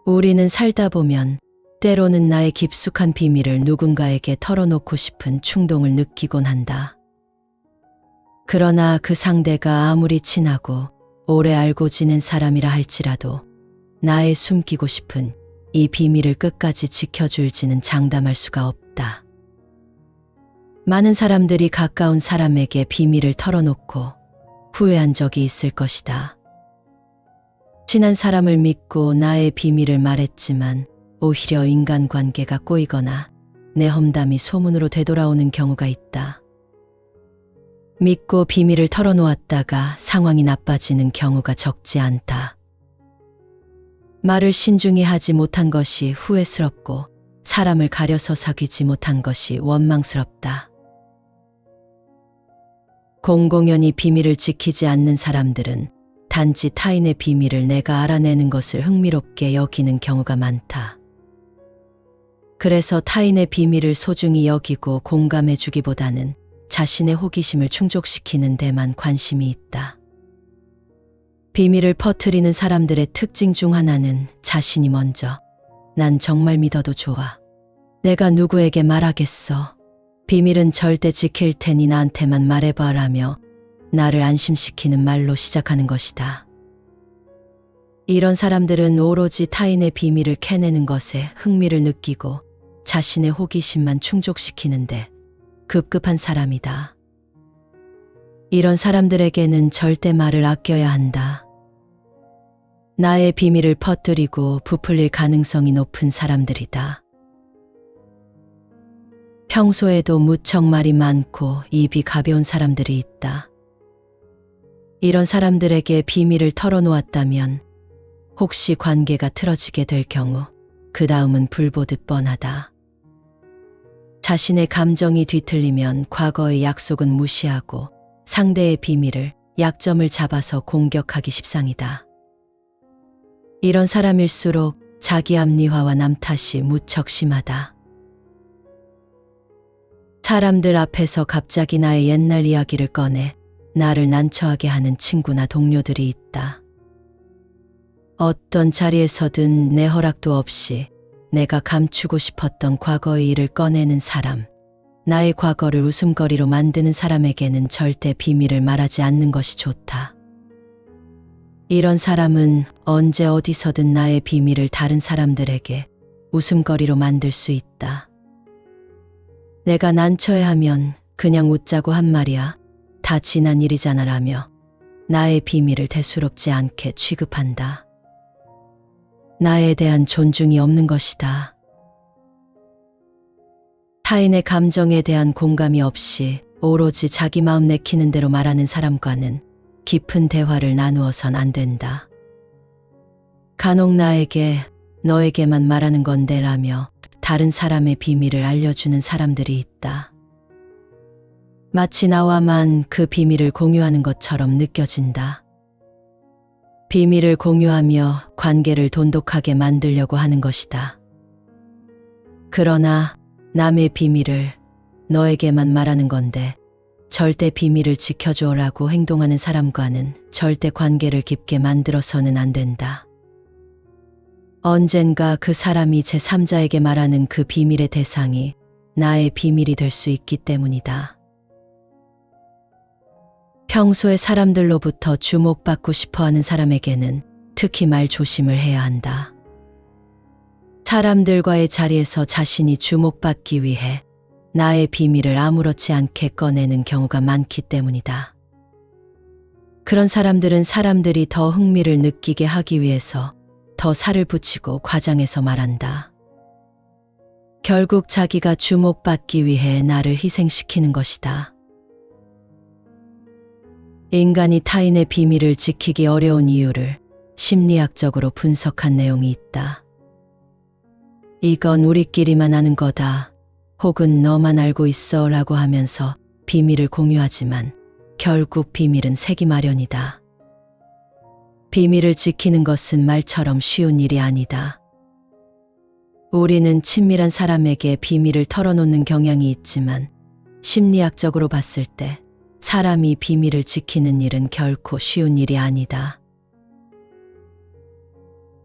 우리는 살다 보면 때로는 나의 깊숙한 비밀을 누군가에게 털어놓고 싶은 충동을 느끼곤 한다. 그러나 그 상대가 아무리 친하고 오래 알고 지낸 사람이라 할지라도 나의 숨기고 싶은 이 비밀을 끝까지 지켜줄지는 장담할 수가 없다. 많은 사람들이 가까운 사람에게 비밀을 털어놓고 후회한 적이 있을 것이다. 친한 사람을 믿고 나의 비밀을 말했지만 오히려 인간관계가 꼬이거나 내 험담이 소문으로 되돌아오는 경우가 있다. 믿고 비밀을 털어놓았다가 상황이 나빠지는 경우가 적지 않다. 말을 신중히 하지 못한 것이 후회스럽고 사람을 가려서 사귀지 못한 것이 원망스럽다. 공공연히 비밀을 지키지 않는 사람들은 단지 타인의 비밀을 내가 알아내는 것을 흥미롭게 여기는 경우가 많다. 그래서 타인의 비밀을 소중히 여기고 공감해 주기보다는 자신의 호기심을 충족시키는 데만 관심이 있다. 비밀을 퍼뜨리는 사람들의 특징 중 하나는 자신이 먼저 난 정말 믿어도 좋아. 내가 누구에게 말하겠어. 비밀은 절대 지킬 테니 나한테만 말해봐라며 나를 안심시키는 말로 시작하는 것이다. 이런 사람들은 오로지 타인의 비밀을 캐내는 것에 흥미를 느끼고 자신의 호기심만 충족시키는데 급급한 사람이다. 이런 사람들에게는 절대 말을 아껴야 한다. 나의 비밀을 퍼뜨리고 부풀릴 가능성이 높은 사람들이다. 평소에도 무척 말이 많고 입이 가벼운 사람들이 있다. 이런 사람들에게 비밀을 털어놓았다면 혹시 관계가 틀어지게 될 경우 그 다음은 불보듯 뻔하다. 자신의 감정이 뒤틀리면 과거의 약속은 무시하고 상대의 비밀을 약점을 잡아서 공격하기 십상이다. 이런 사람일수록 자기 합리화와 남 탓이 무척 심하다. 사람들 앞에서 갑자기 나의 옛날 이야기를 꺼내 나를 난처하게 하는 친구나 동료들이 있다. 어떤 자리에서든 내 허락도 없이 내가 감추고 싶었던 과거의 일을 꺼내는 사람, 나의 과거를 웃음거리로 만드는 사람에게는 절대 비밀을 말하지 않는 것이 좋다. 이런 사람은 언제 어디서든 나의 비밀을 다른 사람들에게 웃음거리로 만들 수 있다. 내가 난처해하면 그냥 웃자고 한 말이야. 다 지난 일이잖아 라며 나의 비밀을 대수롭지 않게 취급한다. 나에 대한 존중이 없는 것이다. 타인의 감정에 대한 공감이 없이 오로지 자기 마음 내키는 대로 말하는 사람과는 깊은 대화를 나누어선 안 된다. 간혹 나에게 너에게만 말하는 건데 라며 다른 사람의 비밀을 알려주는 사람들이 있다. 마치 나와만 그 비밀을 공유하는 것처럼 느껴진다. 비밀을 공유하며 관계를 돈독하게 만들려고 하는 것이다. 그러나 남의 비밀을 너에게만 말하는 건데 절대 비밀을 지켜줘라고 행동하는 사람과는 절대 관계를 깊게 만들어서는 안 된다. 언젠가 그 사람이 제3자에게 말하는 그 비밀의 대상이 나의 비밀이 될 수 있기 때문이다. 평소에 사람들로부터 주목받고 싶어하는 사람에게는 특히 말 조심을 해야 한다. 사람들과의 자리에서 자신이 주목받기 위해 나의 비밀을 아무렇지 않게 꺼내는 경우가 많기 때문이다. 그런 사람들은 사람들이 더 흥미를 느끼게 하기 위해서 더 살을 붙이고 과장해서 말한다. 결국 자기가 주목받기 위해 나를 희생시키는 것이다. 인간이 타인의 비밀을 지키기 어려운 이유를 심리학적으로 분석한 내용이 있다. 이건 우리끼리만 아는 거다. 혹은 너만 알고 있어 라고 하면서 비밀을 공유하지만 결국 비밀은 새기 마련이다. 비밀을 지키는 것은 말처럼 쉬운 일이 아니다. 우리는 친밀한 사람에게 비밀을 털어놓는 경향이 있지만 심리학적으로 봤을 때 사람이 비밀을 지키는 일은 결코 쉬운 일이 아니다.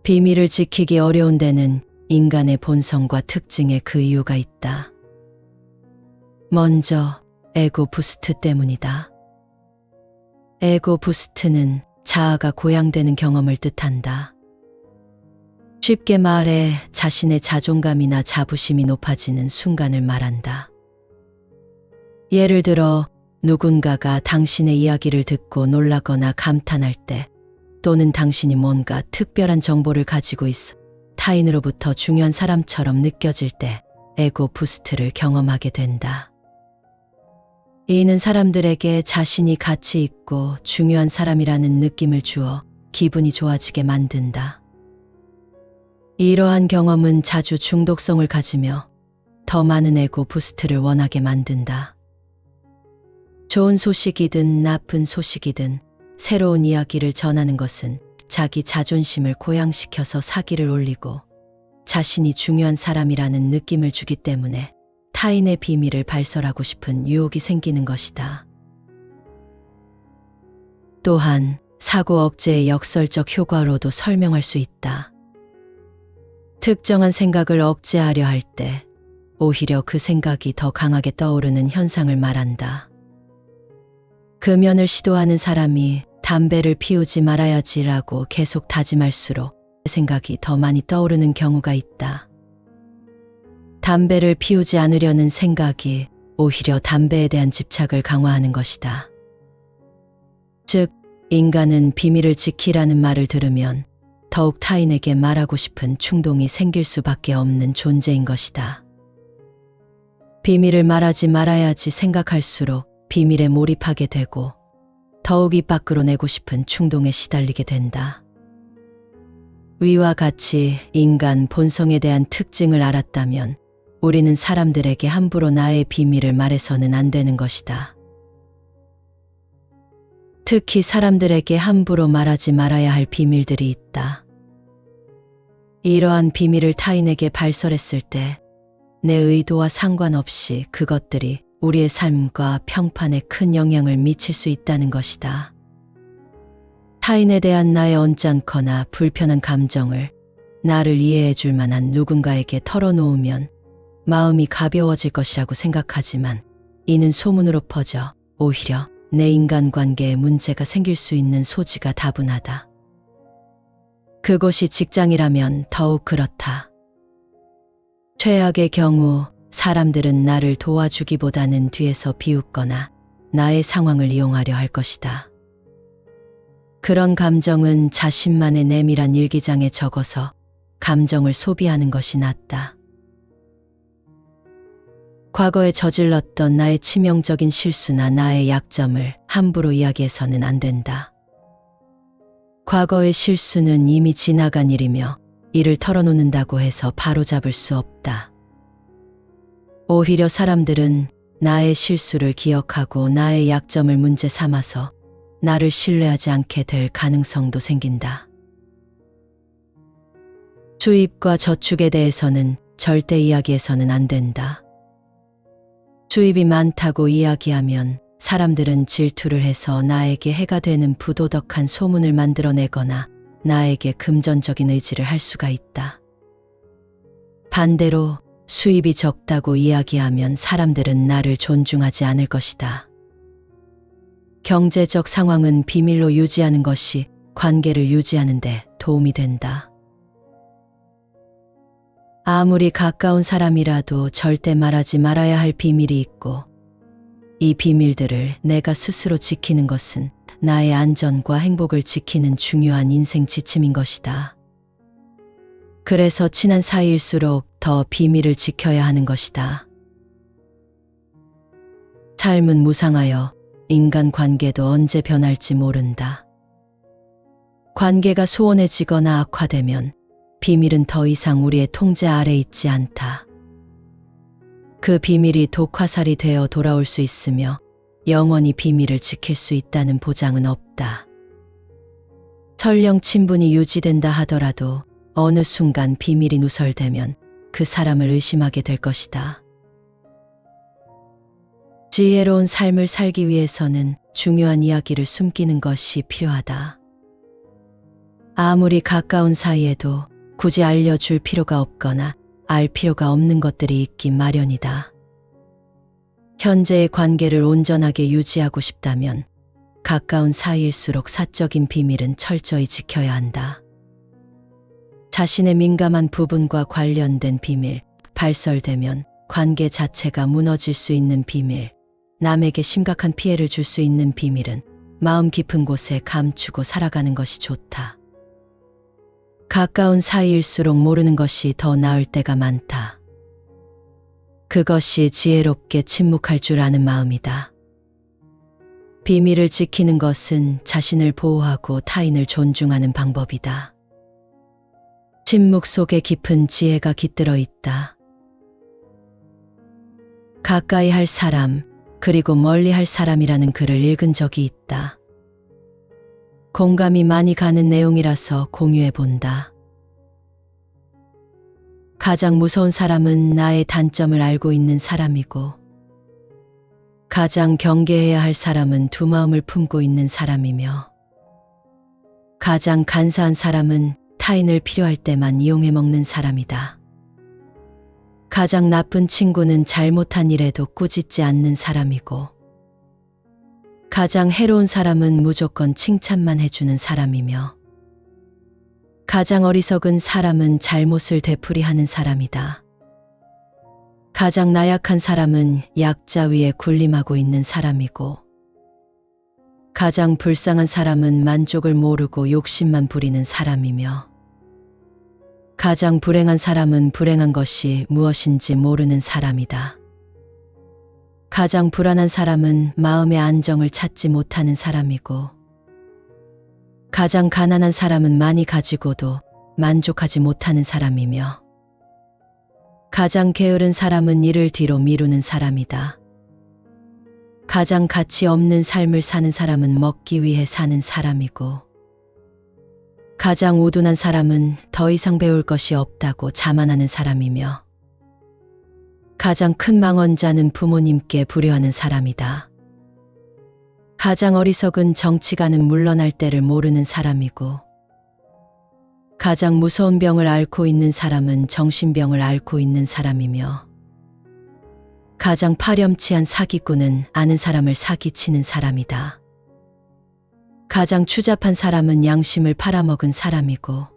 비밀을 지키기 어려운 데는 인간의 본성과 특징에 그 이유가 있다. 먼저 에고 부스트 때문이다. 에고 부스트는 자아가 고양되는 경험을 뜻한다. 쉽게 말해 자신의 자존감이나 자부심이 높아지는 순간을 말한다. 예를 들어 누군가가 당신의 이야기를 듣고 놀라거나 감탄할 때, 또는 당신이 뭔가 특별한 정보를 가지고 있어 타인으로부터 중요한 사람처럼 느껴질 때 에고 부스트를 경험하게 된다. 이는 사람들에게 자신이 가치 있고 중요한 사람이라는 느낌을 주어 기분이 좋아지게 만든다. 이러한 경험은 자주 중독성을 가지며 더 많은 에고 부스트를 원하게 만든다. 좋은 소식이든 나쁜 소식이든 새로운 이야기를 전하는 것은 자기 자존심을 고양시켜서 사기를 올리고 자신이 중요한 사람이라는 느낌을 주기 때문에 타인의 비밀을 발설하고 싶은 유혹이 생기는 것이다. 또한 사고 억제의 역설적 효과로도 설명할 수 있다. 특정한 생각을 억제하려 할 때 오히려 그 생각이 더 강하게 떠오르는 현상을 말한다. 금연을 시도하는 사람이 담배를 피우지 말아야지라고 계속 다짐할수록 생각이 더 많이 떠오르는 경우가 있다. 담배를 피우지 않으려는 생각이 오히려 담배에 대한 집착을 강화하는 것이다. 즉, 인간은 비밀을 지키라는 말을 들으면 더욱 타인에게 말하고 싶은 충동이 생길 수밖에 없는 존재인 것이다. 비밀을 말하지 말아야지 생각할수록 비밀에 몰입하게 되고 더욱 입 밖으로 내고 싶은 충동에 시달리게 된다. 위와 같이 인간 본성에 대한 특징을 알았다면 우리는 사람들에게 함부로 나의 비밀을 말해서는 안 되는 것이다. 특히 사람들에게 함부로 말하지 말아야 할 비밀들이 있다. 이러한 비밀을 타인에게 발설했을 때 내 의도와 상관없이 그것들이 우리의 삶과 평판에 큰 영향을 미칠 수 있다는 것이다. 타인에 대한 나의 언짢거나 불편한 감정을 나를 이해해 줄 만한 누군가에게 털어놓으면 마음이 가벼워질 것이라고 생각하지만 이는 소문으로 퍼져 오히려 내 인간관계에 문제가 생길 수 있는 소지가 다분하다. 그것이 직장이라면 더욱 그렇다. 최악의 경우 사람들은 나를 도와주기보다는 뒤에서 비웃거나 나의 상황을 이용하려 할 것이다. 그런 감정은 자신만의 내밀한 일기장에 적어서 감정을 소비하는 것이 낫다. 과거에 저질렀던 나의 치명적인 실수나 나의 약점을 함부로 이야기해서는 안 된다. 과거의 실수는 이미 지나간 일이며 이를 털어놓는다고 해서 바로잡을 수 없다. 오히려 사람들은 나의 실수를 기억하고 나의 약점을 문제 삼아서 나를 신뢰하지 않게 될 가능성도 생긴다. 주입과 저축에 대해서는 절대 이야기해서는 안 된다. 주입이 많다고 이야기하면 사람들은 질투를 해서 나에게 해가 되는 부도덕한 소문을 만들어내거나 나에게 금전적인 의지를 할 수가 있다. 반대로 수입이 적다고 이야기하면 사람들은 나를 존중하지 않을 것이다. 경제적 상황은 비밀로 유지하는 것이 관계를 유지하는 데 도움이 된다. 아무리 가까운 사람이라도 절대 말하지 말아야 할 비밀이 있고 이 비밀들을 내가 스스로 지키는 것은 나의 안전과 행복을 지키는 중요한 인생 지침인 것이다. 그래서 친한 사이일수록 더 비밀을 지켜야 하는 것이다. 삶은 무상하여 인간관계도 언제 변할지 모른다. 관계가 소원해지거나 악화되면 비밀은 더 이상 우리의 통제 아래 있지 않다. 그 비밀이 독화살이 되어 돌아올 수 있으며 영원히 비밀을 지킬 수 있다는 보장은 없다. 설령 친분이 유지된다 하더라도 어느 순간 비밀이 누설되면 그 사람을 의심하게 될 것이다. 지혜로운 삶을 살기 위해서는 중요한 이야기를 숨기는 것이 필요하다. 아무리 가까운 사이에도 굳이 알려줄 필요가 없거나 알 필요가 없는 것들이 있기 마련이다. 현재의 관계를 온전하게 유지하고 싶다면 가까운 사이일수록 사적인 비밀은 철저히 지켜야 한다. 자신의 민감한 부분과 관련된 비밀, 발설되면 관계 자체가 무너질 수 있는 비밀, 남에게 심각한 피해를 줄 수 있는 비밀은 마음 깊은 곳에 감추고 살아가는 것이 좋다. 가까운 사이일수록 모르는 것이 더 나을 때가 많다. 그것이 지혜롭게 침묵할 줄 아는 마음이다. 비밀을 지키는 것은 자신을 보호하고 타인을 존중하는 방법이다. 침묵 속에 깊은 지혜가 깃들어 있다. 가까이 할 사람, 그리고 멀리 할 사람이라는 글을 읽은 적이 있다. 공감이 많이 가는 내용이라서 공유해 본다. 가장 무서운 사람은 나의 단점을 알고 있는 사람이고, 가장 경계해야 할 사람은 두 마음을 품고 있는 사람이며, 가장 간사한 사람은 타인을 필요할 때만 이용해 먹는 사람이다. 가장 나쁜 친구는 잘못한 일에도 꾸짖지 않는 사람이고, 가장 해로운 사람은 무조건 칭찬만 해주는 사람이며, 가장 어리석은 사람은 잘못을 되풀이하는 사람이다. 가장 나약한 사람은 약자 위에 군림하고 있는 사람이고, 가장 불쌍한 사람은 만족을 모르고 욕심만 부리는 사람이며, 가장 불행한 사람은 불행한 것이 무엇인지 모르는 사람이다. 가장 불안한 사람은 마음의 안정을 찾지 못하는 사람이고, 가장 가난한 사람은 많이 가지고도 만족하지 못하는 사람이며, 가장 게으른 사람은 일을 뒤로 미루는 사람이다. 가장 가치 없는 삶을 사는 사람은 먹기 위해 사는 사람이고, 가장 우둔한 사람은 더 이상 배울 것이 없다고 자만하는 사람이며, 가장 큰 망언자는 부모님께 불효하는 사람이다. 가장 어리석은 정치가는 물러날 때를 모르는 사람이고, 가장 무서운 병을 앓고 있는 사람은 정신병을 앓고 있는 사람이며, 가장 파렴치한 사기꾼은 아는 사람을 사기치는 사람이다. 가장 추잡한 사람은 양심을 팔아먹은 사람이고,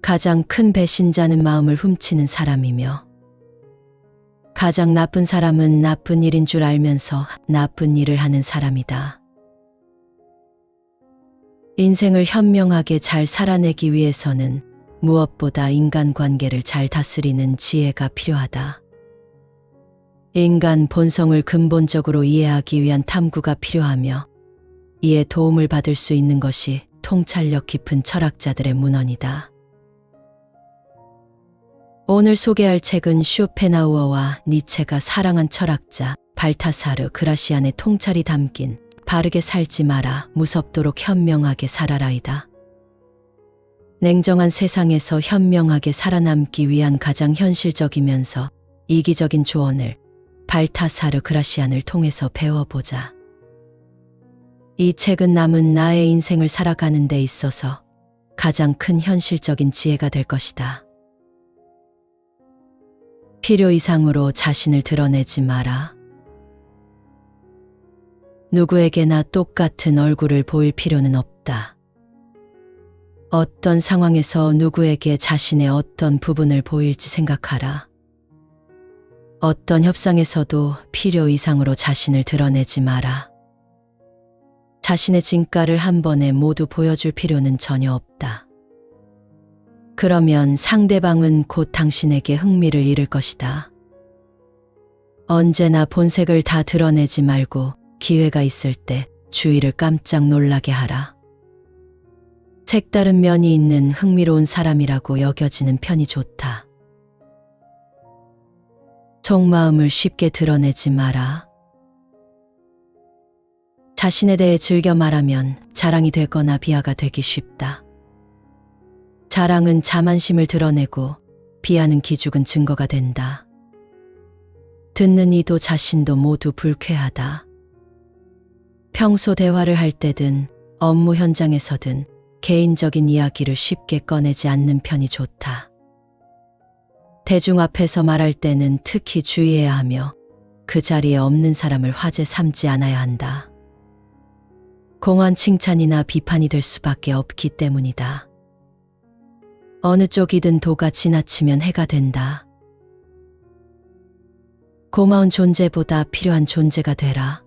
가장 큰 배신자는 마음을 훔치는 사람이며, 가장 나쁜 사람은 나쁜 일인 줄 알면서 나쁜 일을 하는 사람이다. 인생을 현명하게 잘 살아내기 위해서는 무엇보다 인간관계를 잘 다스리는 지혜가 필요하다. 인간 본성을 근본적으로 이해하기 위한 탐구가 필요하며, 이에 도움을 받을 수 있는 것이 통찰력 깊은 철학자들의 문헌이다. 오늘 소개할 책은 쇼펜하우어와 니체가 사랑한 철학자 발타사르 그라시안의 통찰이 담긴 바르게 살지 마라, 무섭도록 현명하게 살아라이다. 냉정한 세상에서 현명하게 살아남기 위한 가장 현실적이면서 이기적인 조언을 발타사르 그라시안을 통해서 배워보자. 이 책은 남은 나의 인생을 살아가는 데 있어서 가장 큰 현실적인 지혜가 될 것이다. 필요 이상으로 자신을 드러내지 마라. 누구에게나 똑같은 얼굴을 보일 필요는 없다. 어떤 상황에서 누구에게 자신의 어떤 부분을 보일지 생각하라. 어떤 협상에서도 필요 이상으로 자신을 드러내지 마라. 자신의 진가를 한 번에 모두 보여줄 필요는 전혀 없다. 그러면 상대방은 곧 당신에게 흥미를 잃을 것이다. 언제나 본색을 다 드러내지 말고 기회가 있을 때 주위를 깜짝 놀라게 하라. 색다른 면이 있는 흥미로운 사람이라고 여겨지는 편이 좋다. 속마음을 쉽게 드러내지 마라. 자신에 대해 즐겨 말하면 자랑이 되거나 비하가 되기 쉽다. 자랑은 자만심을 드러내고 비하는 기죽은 증거가 된다. 듣는 이도 자신도 모두 불쾌하다. 평소 대화를 할 때든 업무 현장에서든 개인적인 이야기를 쉽게 꺼내지 않는 편이 좋다. 대중 앞에서 말할 때는 특히 주의해야 하며 그 자리에 없는 사람을 화제 삼지 않아야 한다. 공허한 칭찬이나 비판이 될 수밖에 없기 때문이다. 어느 쪽이든 도가 지나치면 해가 된다. 고마운 존재보다 필요한 존재가 되라.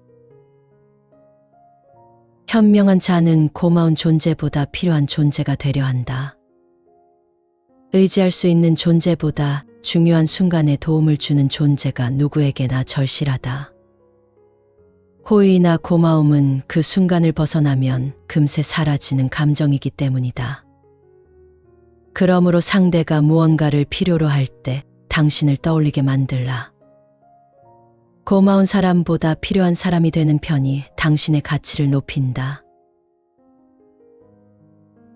현명한 자는 고마운 존재보다 필요한 존재가 되려 한다. 의지할 수 있는 존재보다 중요한 순간에 도움을 주는 존재가 누구에게나 절실하다. 호의나 고마움은 그 순간을 벗어나면 금세 사라지는 감정이기 때문이다. 그러므로 상대가 무언가를 필요로 할 때 당신을 떠올리게 만들라. 고마운 사람보다 필요한 사람이 되는 편이 당신의 가치를 높인다.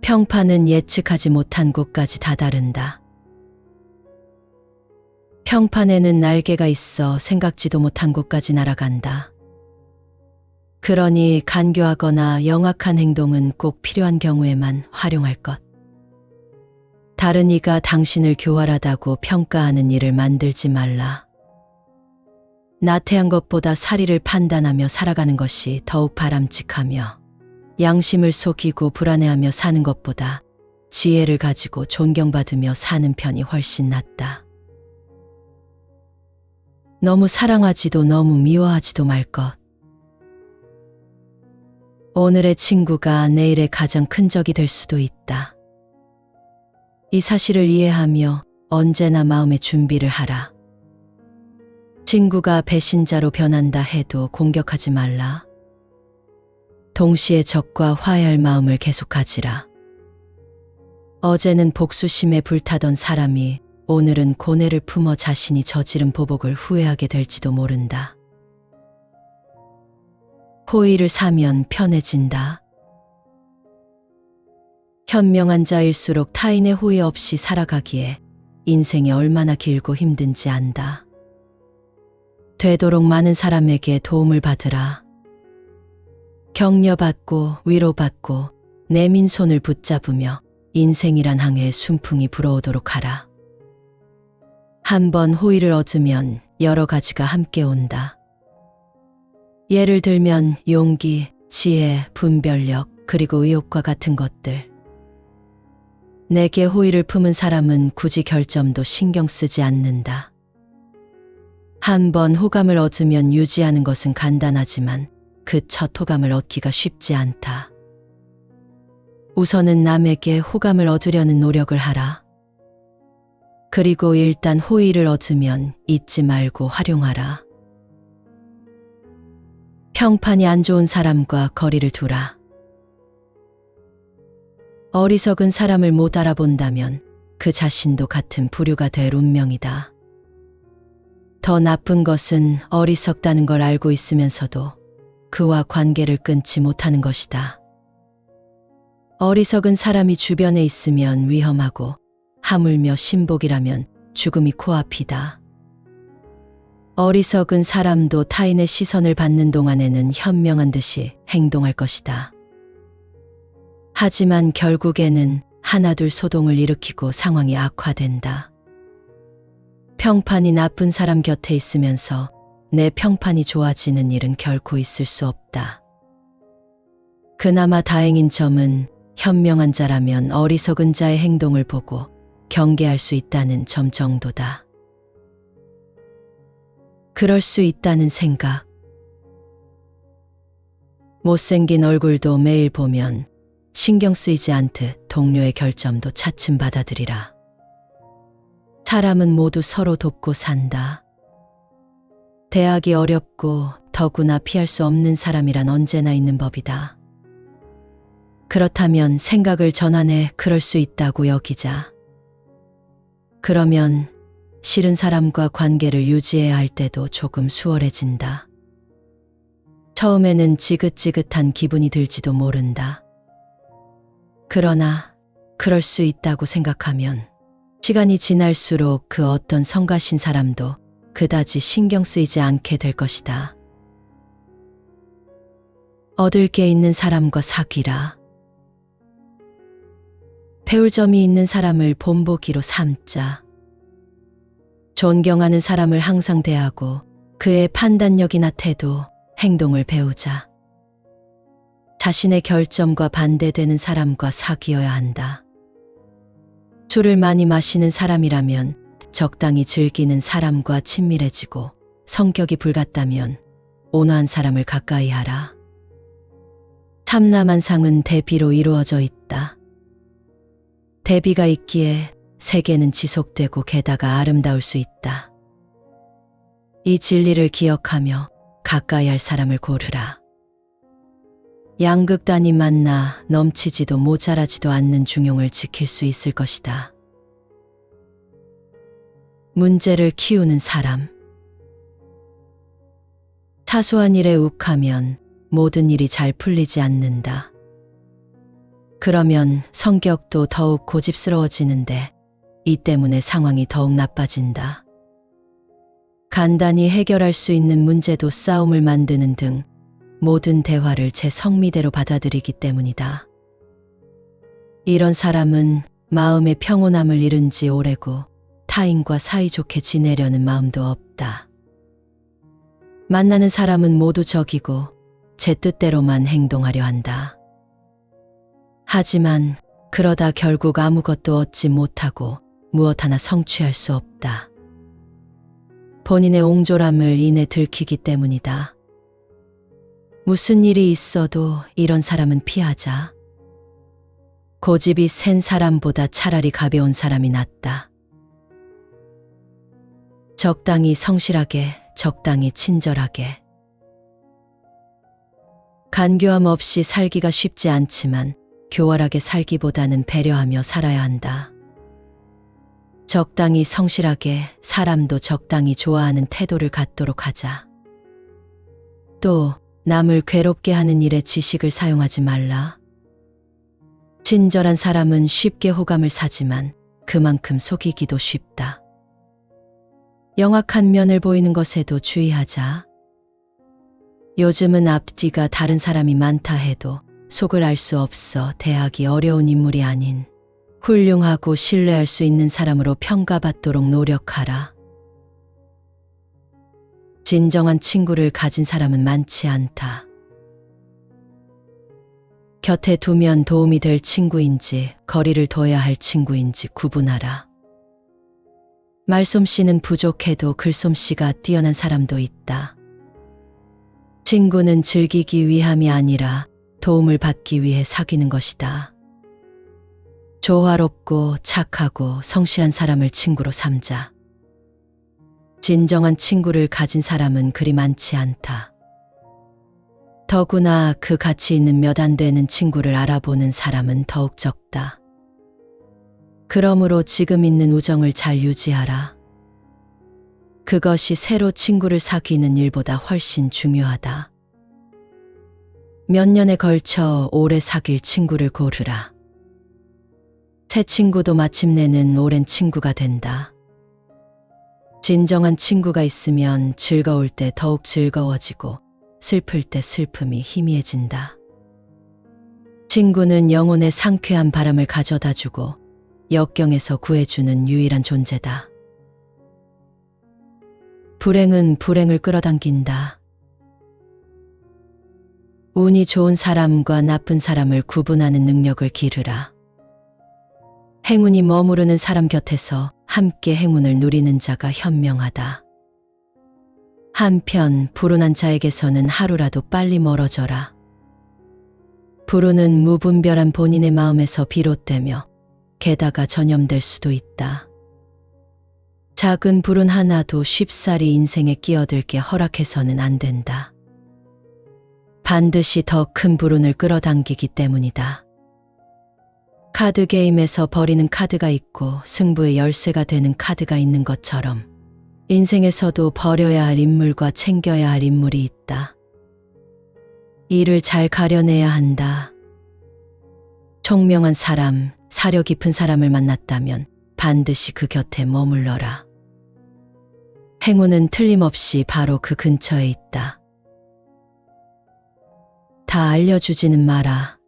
평판은 예측하지 못한 곳까지 다다른다. 평판에는 날개가 있어 생각지도 못한 곳까지 날아간다. 그러니 간교하거나 영악한 행동은 꼭 필요한 경우에만 활용할 것. 다른 이가 당신을 교활하다고 평가하는 일을 만들지 말라. 나태한 것보다 사리를 판단하며 살아가는 것이 더욱 바람직하며 양심을 속이고 불안해하며 사는 것보다 지혜를 가지고 존경받으며 사는 편이 훨씬 낫다. 너무 사랑하지도 너무 미워하지도 말 것. 오늘의 친구가 내일의 가장 큰 적이 될 수도 있다. 이 사실을 이해하며 언제나 마음의 준비를 하라. 친구가 배신자로 변한다 해도 공격하지 말라. 동시에 적과 화해할 마음을 계속하지라. 어제는 복수심에 불타던 사람이 오늘은 고뇌를 품어 자신이 저지른 보복을 후회하게 될지도 모른다. 호의를 사면 편해진다. 현명한 자일수록 타인의 호의 없이 살아가기에 인생이 얼마나 길고 힘든지 안다. 되도록 많은 사람에게 도움을 받으라. 격려받고 위로받고 내민 손을 붙잡으며 인생이란 항해에 순풍이 불어오도록 하라. 한번 호의를 얻으면 여러 가지가 함께 온다. 예를 들면 용기, 지혜, 분별력, 그리고 의욕과 같은 것들. 내게 호의를 품은 사람은 굳이 결점도 신경 쓰지 않는다. 한번 호감을 얻으면 유지하는 것은 간단하지만 그 첫 호감을 얻기가 쉽지 않다. 우선은 남에게 호감을 얻으려는 노력을 하라. 그리고 일단 호의를 얻으면 잊지 말고 활용하라. 평판이 안 좋은 사람과 거리를 두라. 어리석은 사람을 못 알아본다면 그 자신도 같은 부류가 될 운명이다. 더 나쁜 것은 어리석다는 걸 알고 있으면서도 그와 관계를 끊지 못하는 것이다. 어리석은 사람이 주변에 있으면 위험하고 하물며 신복이라면 죽음이 코앞이다. 어리석은 사람도 타인의 시선을 받는 동안에는 현명한 듯이 행동할 것이다. 하지만 결국에는 하나둘 소동을 일으키고 상황이 악화된다. 평판이 나쁜 사람 곁에 있으면서 내 평판이 좋아지는 일은 결코 있을 수 없다. 그나마 다행인 점은 현명한 자라면 어리석은 자의 행동을 보고 경계할 수 있다는 점 정도다. 그럴 수 있다는 생각. 못생긴 얼굴도 매일 보면 신경 쓰이지 않듯 동료의 결점도 차츰 받아들이라. 사람은 모두 서로 돕고 산다. 대하기 어렵고 더구나 피할 수 없는 사람이란 언제나 있는 법이다. 그렇다면 생각을 전환해 그럴 수 있다고 여기자. 그러면 싫은 사람과 관계를 유지해야 할 때도 조금 수월해진다. 처음에는 지긋지긋한 기분이 들지도 모른다. 그러나 그럴 수 있다고 생각하면 시간이 지날수록 그 어떤 성가신 사람도 그다지 신경 쓰이지 않게 될 것이다. 얻을 게 있는 사람과 사귀라. 배울 점이 있는 사람을 본보기로 삼자. 존경하는 사람을 항상 대하고 그의 판단력이나 태도, 행동을 배우자. 자신의 결점과 반대되는 사람과 사귀어야 한다. 술을 많이 마시는 사람이라면 적당히 즐기는 사람과 친밀해지고, 성격이 불같다면 온화한 사람을 가까이 하라. 참나만상은 대비로 이루어져 있다. 대비가 있기에 세계는 지속되고 게다가 아름다울 수 있다. 이 진리를 기억하며 가까이 할 사람을 고르라. 양극단이 만나 넘치지도 모자라지도 않는 중용을 지킬 수 있을 것이다. 문제를 키우는 사람. 사소한 일에 욱하면 모든 일이 잘 풀리지 않는다. 그러면 성격도 더욱 고집스러워지는데 이 때문에 상황이 더욱 나빠진다. 간단히 해결할 수 있는 문제도 싸움을 만드는 등 모든 대화를 제 성미대로 받아들이기 때문이다. 이런 사람은 마음의 평온함을 잃은 지 오래고 타인과 사이좋게 지내려는 마음도 없다. 만나는 사람은 모두 적이고 제 뜻대로만 행동하려 한다. 하지만 그러다 결국 아무것도 얻지 못하고 무엇 하나 성취할 수 없다. 본인의 옹졸함을 인해 들키기 때문이다. 무슨 일이 있어도 이런 사람은 피하자. 고집이 센 사람보다 차라리 가벼운 사람이 낫다. 적당히 성실하게, 적당히 친절하게. 간교함 없이 살기가 쉽지 않지만 교활하게 살기보다는 배려하며 살아야 한다. 적당히 성실하게, 사람도 적당히 좋아하는 태도를 갖도록 하자. 또 남을 괴롭게 하는 일에 지식을 사용하지 말라. 친절한 사람은 쉽게 호감을 사지만 그만큼 속이기도 쉽다. 영악한 면을 보이는 것에도 주의하자. 요즘은 앞뒤가 다른 사람이 많다 해도 속을 알 수 없어 대하기 어려운 인물이 아닌 훌륭하고 신뢰할 수 있는 사람으로 평가받도록 노력하라. 진정한 친구를 가진 사람은 많지 않다. 곁에 두면 도움이 될 친구인지 거리를 둬야 할 친구인지 구분하라. 말솜씨는 부족해도 글솜씨가 뛰어난 사람도 있다. 친구는 즐기기 위함이 아니라 도움을 받기 위해 사귀는 것이다. 조화롭고 착하고 성실한 사람을 친구로 삼자. 진정한 친구를 가진 사람은 그리 많지 않다. 더구나 그 가치 있는 몇 안 되는 친구를 알아보는 사람은 더욱 적다. 그러므로 지금 있는 우정을 잘 유지하라. 그것이 새로 친구를 사귀는 일보다 훨씬 중요하다. 몇 년에 걸쳐 오래 사귈 친구를 고르라. 새 친구도 마침내는 오랜 친구가 된다. 진정한 친구가 있으면 즐거울 때 더욱 즐거워지고 슬플 때 슬픔이 희미해진다. 친구는 영혼의 상쾌한 바람을 가져다주고 역경에서 구해주는 유일한 존재다. 불행은 불행을 끌어당긴다. 운이 좋은 사람과 나쁜 사람을 구분하는 능력을 기르라. 행운이 머무르는 사람 곁에서 함께 행운을 누리는 자가 현명하다. 한편 불운한 자에게서는 하루라도 빨리 멀어져라. 불운은 무분별한 본인의 마음에서 비롯되며 게다가 전염될 수도 있다. 작은 불운 하나도 쉽사리 인생에 끼어들게 허락해서는 안 된다. 반드시 더 큰 불운을 끌어당기기 때문이다. 카드 게임에서 버리는 카드가 있고 승부의 열쇠가 되는 카드가 있는 것처럼 인생에서도 버려야 할 인물과 챙겨야 할 인물이 있다. 이를 잘 가려내야 한다. 총명한 사람, 사려 깊은 사람을 만났다면 반드시 그 곁에 머물러라. 행운은 틀림없이 바로 그 근처에 있다. 다 알려주지는 마라.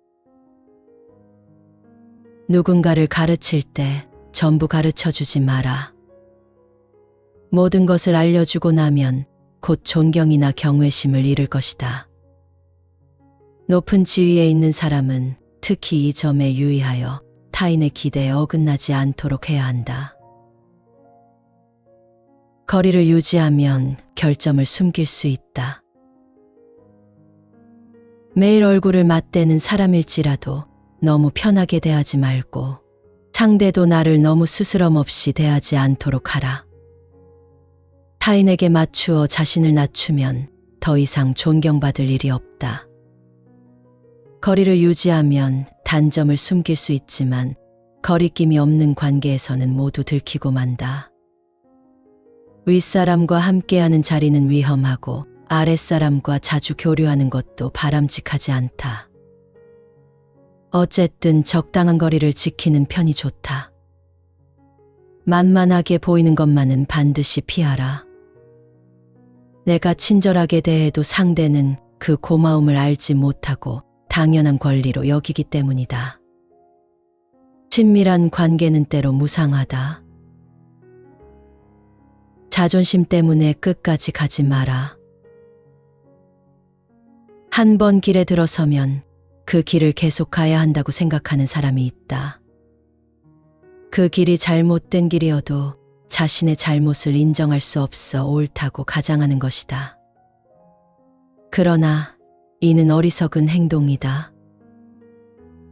누군가를 가르칠 때 전부 가르쳐 주지 마라. 모든 것을 알려주고 나면 곧 존경이나 경외심을 잃을 것이다. 높은 지위에 있는 사람은 특히 이 점에 유의하여 타인의 기대에 어긋나지 않도록 해야 한다. 거리를 유지하면 결점을 숨길 수 있다. 매일 얼굴을 맞대는 사람일지라도 너무 편하게 대하지 말고 상대도 나를 너무 스스럼 없이 대하지 않도록 하라. 타인에게 맞추어 자신을 낮추면 더 이상 존경받을 일이 없다. 거리를 유지하면 단점을 숨길 수 있지만 거리낌이 없는 관계에서는 모두 들키고 만다. 윗사람과 함께하는 자리는 위험하고 아랫사람과 자주 교류하는 것도 바람직하지 않다. 어쨌든 적당한 거리를 지키는 편이 좋다. 만만하게 보이는 것만은 반드시 피하라. 내가 친절하게 대해도 상대는 그 고마움을 알지 못하고 당연한 권리로 여기기 때문이다. 친밀한 관계는 때로 무상하다. 자존심 때문에 끝까지 가지 마라. 한 번 길에 들어서면 그 길을 계속 가야 한다고 생각하는 사람이 있다. 그 길이 잘못된 길이어도 자신의 잘못을 인정할 수 없어 옳다고 가장하는 것이다. 그러나 이는 어리석은 행동이다.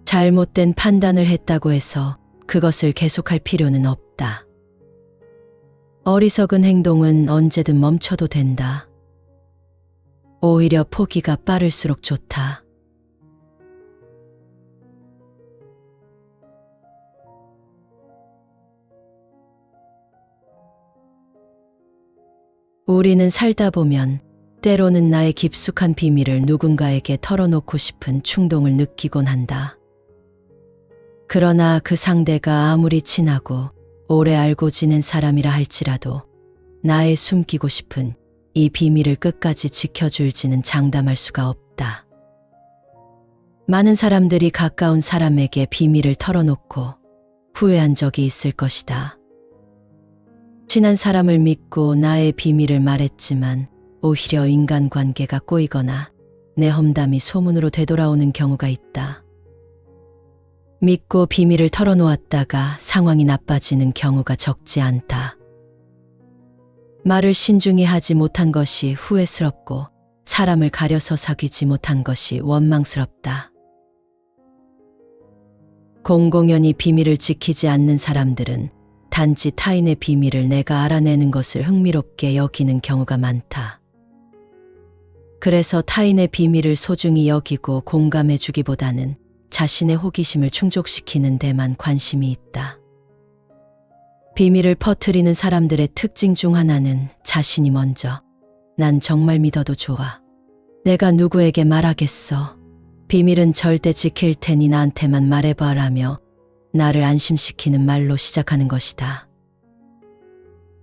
잘못된 판단을 했다고 해서 그것을 계속할 필요는 없다. 어리석은 행동은 언제든 멈춰도 된다. 오히려 포기가 빠를수록 좋다. 우리는 살다 보면 때로는 나의 깊숙한 비밀을 누군가에게 털어놓고 싶은 충동을 느끼곤 한다. 그러나 그 상대가 아무리 친하고 오래 알고 지낸 사람이라 할지라도 나의 숨기고 싶은 이 비밀을 끝까지 지켜줄지는 장담할 수가 없다. 많은 사람들이 가까운 사람에게 비밀을 털어놓고 후회한 적이 있을 것이다. 친한 사람을 믿고 나의 비밀을 말했지만 오히려 인간관계가 꼬이거나 내 험담이 소문으로 되돌아오는 경우가 있다. 믿고 비밀을 털어놓았다가 상황이 나빠지는 경우가 적지 않다. 말을 신중히 하지 못한 것이 후회스럽고 사람을 가려서 사귀지 못한 것이 원망스럽다. 공공연히 비밀을 지키지 않는 사람들은 단지 타인의 비밀을 내가 알아내는 것을 흥미롭게 여기는 경우가 많다. 그래서 타인의 비밀을 소중히 여기고 공감해 주기보다는 자신의 호기심을 충족시키는 데만 관심이 있다. 비밀을 퍼뜨리는 사람들의 특징 중 하나는 자신이 먼저 난 정말 믿어도 좋아. 내가 누구에게 말하겠어. 비밀은 절대 지킬 테니 나한테만 말해봐라며 나를 안심시키는 말로 시작하는 것이다.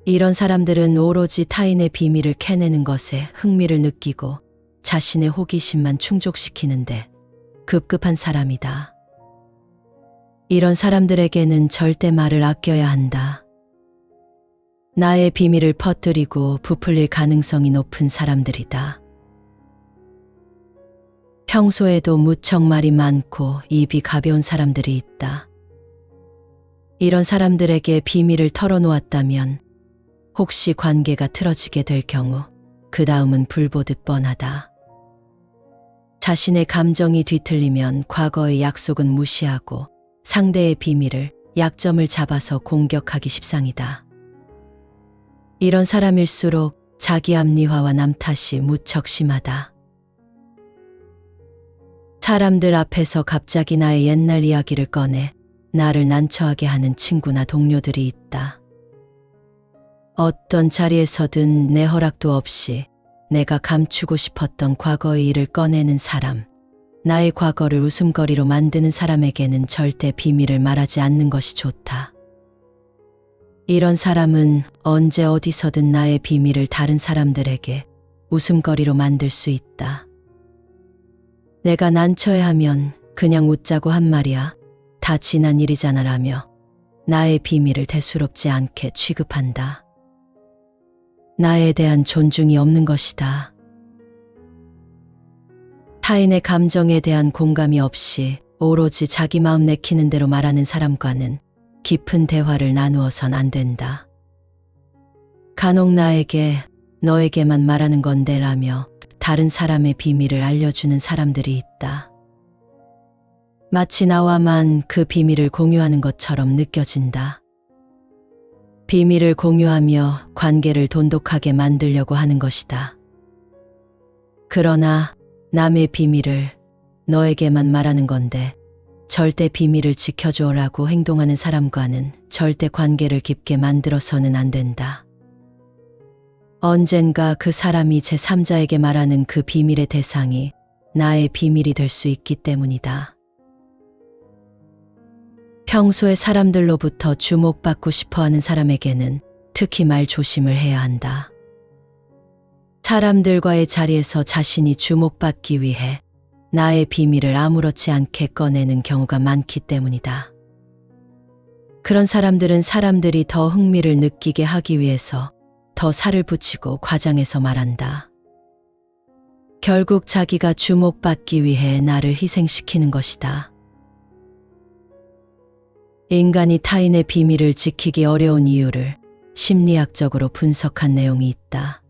이런 사람들은 오로지 타인의 비밀을 캐내는 것에 흥미를 느끼고 자신의 호기심만 충족시키는데 급급한 사람이다. 이런 사람들에게는 절대 말을 아껴야 한다. 나의 비밀을 퍼뜨리고 부풀릴 가능성이 높은 사람들이다. 평소에도 무척 말이 많고 입이 가벼운 사람들이 있다. 이런 사람들에게 비밀을 털어놓았다면 혹시 관계가 틀어지게 될 경우 그 다음은 불보듯 뻔하다. 자신의 감정이 뒤틀리면 과거의 약속은 무시하고 상대의 비밀을 약점을 잡아서 공격하기 십상이다. 이런 사람일수록 자기 합리화와 남 탓이 무척 심하다. 사람들 앞에서 갑자기 나의 옛날 이야기를 꺼내 나를 난처하게 하는 친구나 동료들이 있다. 어떤 자리에서든 내 허락도 없이 내가 감추고 싶었던 과거의 일을 꺼내는 사람, 나의 과거를 웃음거리로 만드는 사람에게는 절대 비밀을 말하지 않는 것이 좋다. 이런 사람은 언제 어디서든 나의 비밀을 다른 사람들에게 웃음거리로 만들 수 있다. 내가 난처해하면 그냥 웃자고 한 말이야. 다 지난 일이잖아라며 나의 비밀을 대수롭지 않게 취급한다. 나에 대한 존중이 없는 것이다. 타인의 감정에 대한 공감이 없이 오로지 자기 마음 내키는 대로 말하는 사람과는 깊은 대화를 나누어선 안 된다. 간혹 나에게 너에게만 말하는 건데라며 다른 사람의 비밀을 알려주는 사람들이 있다. 마치 나와만 그 비밀을 공유하는 것처럼 느껴진다. 비밀을 공유하며 관계를 돈독하게 만들려고 하는 것이다. 그러나 남의 비밀을 너에게만 말하는 건데 절대 비밀을 지켜줘라고 행동하는 사람과는 절대 관계를 깊게 만들어서는 안 된다. 언젠가 그 사람이 제3자에게 말하는 그 비밀의 대상이 나의 비밀이 될 수 있기 때문이다. 평소에 사람들로부터 주목받고 싶어하는 사람에게는 특히 말 조심을 해야 한다. 사람들과의 자리에서 자신이 주목받기 위해 나의 비밀을 아무렇지 않게 꺼내는 경우가 많기 때문이다. 그런 사람들은 사람들이 더 흥미를 느끼게 하기 위해서 더 살을 붙이고 과장해서 말한다. 결국 자기가 주목받기 위해 나를 희생시키는 것이다. 인간이 타인의 비밀을 지키기 어려운 이유를 심리학적으로 분석한 내용이 있다.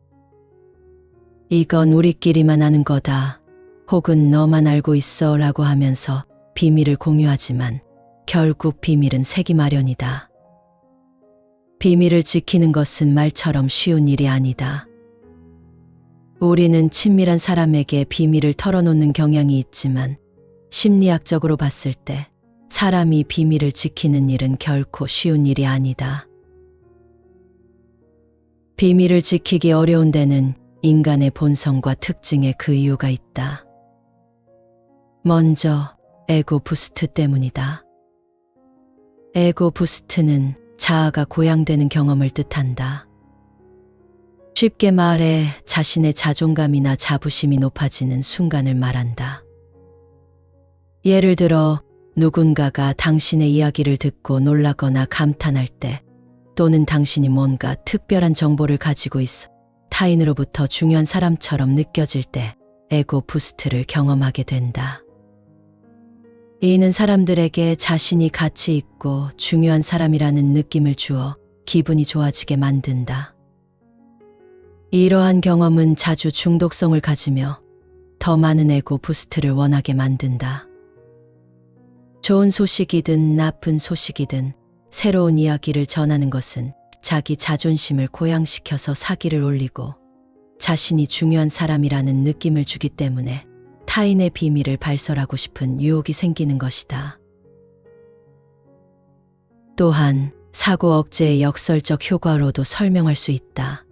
이건 우리끼리만 아는 거다. 혹은 너만 알고 있어 라고 하면서 비밀을 공유하지만 결국 비밀은 새기 마련이다. 비밀을 지키는 것은 말처럼 쉬운 일이 아니다. 우리는 친밀한 사람에게 비밀을 털어놓는 경향이 있지만 심리학적으로 봤을 때 사람이 비밀을 지키는 일은 결코 쉬운 일이 아니다. 비밀을 지키기 어려운 데는 인간의 본성과 특징에 그 이유가 있다. 먼저 에고 부스트 때문이다. 에고 부스트는 자아가 고양되는 경험을 뜻한다. 쉽게 말해 자신의 자존감이나 자부심이 높아지는 순간을 말한다. 예를 들어 누군가가 당신의 이야기를 듣고 놀라거나 감탄할 때, 또는 당신이 뭔가 특별한 정보를 가지고 있어 타인으로부터 중요한 사람처럼 느껴질 때 에고 부스트를 경험하게 된다. 이는 사람들에게 자신이 가치 있고 중요한 사람이라는 느낌을 주어 기분이 좋아지게 만든다. 이러한 경험은 자주 중독성을 가지며 더 많은 에고 부스트를 원하게 만든다. 좋은 소식이든 나쁜 소식이든 새로운 이야기를 전하는 것은 자기 자존심을 고양시켜서 사기를 올리고 자신이 중요한 사람이라는 느낌을 주기 때문에 타인의 비밀을 발설하고 싶은 유혹이 생기는 것이다. 또한 사고 억제의 역설적 효과로도 설명할 수 있다.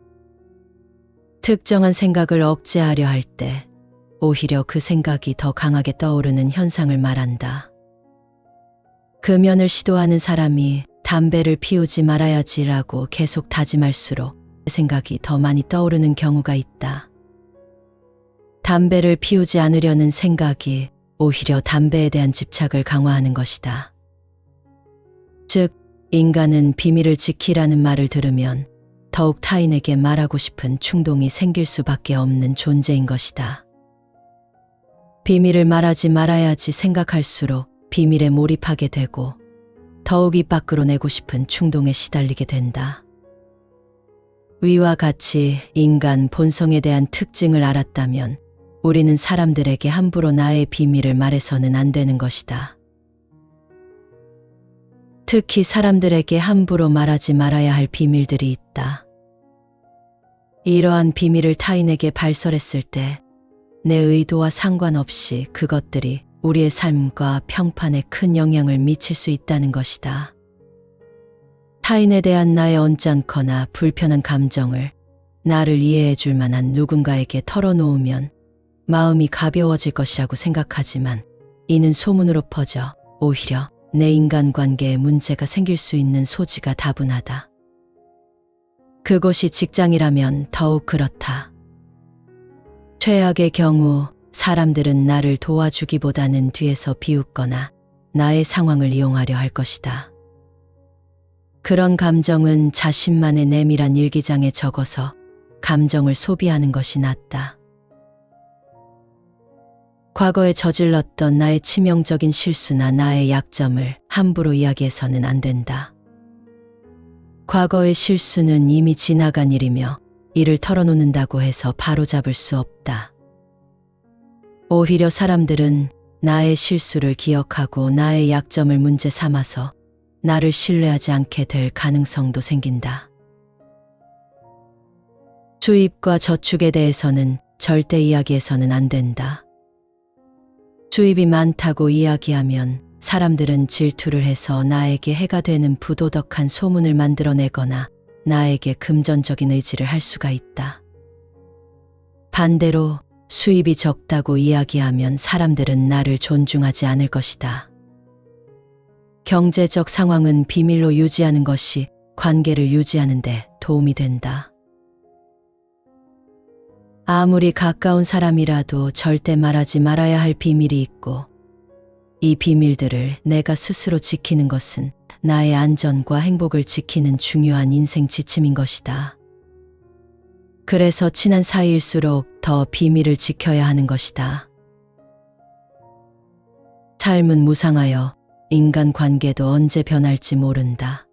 특정한 생각을 억제하려 할 때 오히려 그 생각이 더 강하게 떠오르는 현상을 말한다. 금연을 시도하는 사람이 담배를 피우지 말아야지라고 계속 다짐할수록 생각이 더 많이 떠오르는 경우가 있다. 담배를 피우지 않으려는 생각이 오히려 담배에 대한 집착을 강화하는 것이다. 즉, 인간은 비밀을 지키라는 말을 들으면 더욱 타인에게 말하고 싶은 충동이 생길 수밖에 없는 존재인 것이다. 비밀을 말하지 말아야지 생각할수록 비밀에 몰입하게 되고 더욱 입 밖으로 내고 싶은 충동에 시달리게 된다. 위와 같이 인간 본성에 대한 특징을 알았다면 우리는 사람들에게 함부로 나의 비밀을 말해서는 안 되는 것이다. 특히 사람들에게 함부로 말하지 말아야 할 비밀들이 있다. 이러한 비밀을 타인에게 발설했을 때 내 의도와 상관없이 그것들이 우리의 삶과 평판에 큰 영향을 미칠 수 있다는 것이다. 타인에 대한 나의 언짢거나 불편한 감정을 나를 이해해 줄 만한 누군가에게 털어놓으면 마음이 가벼워질 것이라고 생각하지만 이는 소문으로 퍼져 오히려 내 인간관계에 문제가 생길 수 있는 소지가 다분하다. 그것이 직장이라면 더욱 그렇다. 최악의 경우 사람들은 나를 도와주기보다는 뒤에서 비웃거나 나의 상황을 이용하려 할 것이다. 그런 감정은 자신만의 내밀한 일기장에 적어서 감정을 소비하는 것이 낫다. 과거에 저질렀던 나의 치명적인 실수나 나의 약점을 함부로 이야기해서는 안 된다. 과거의 실수는 이미 지나간 일이며 이를 털어놓는다고 해서 바로잡을 수 없다. 오히려 사람들은 나의 실수를 기억하고 나의 약점을 문제 삼아서 나를 신뢰하지 않게 될 가능성도 생긴다. 주입과 저축에 대해서는 절대 이야기해서는 안 된다. 주입이 많다고 이야기하면 사람들은 질투를 해서 나에게 해가 되는 부도덕한 소문을 만들어내거나 나에게 금전적인 의지를 할 수가 있다. 반대로 수입이 적다고 이야기하면 사람들은 나를 존중하지 않을 것이다. 경제적 상황은 비밀로 유지하는 것이 관계를 유지하는 데 도움이 된다. 아무리 가까운 사람이라도 절대 말하지 말아야 할 비밀이 있고 이 비밀들을 내가 스스로 지키는 것은 나의 안전과 행복을 지키는 중요한 인생 지침인 것이다. 그래서 친한 사이일수록 더 비밀을 지켜야 하는 것이다. 삶은 무상하여 인간 관계도 언제 변할지 모른다.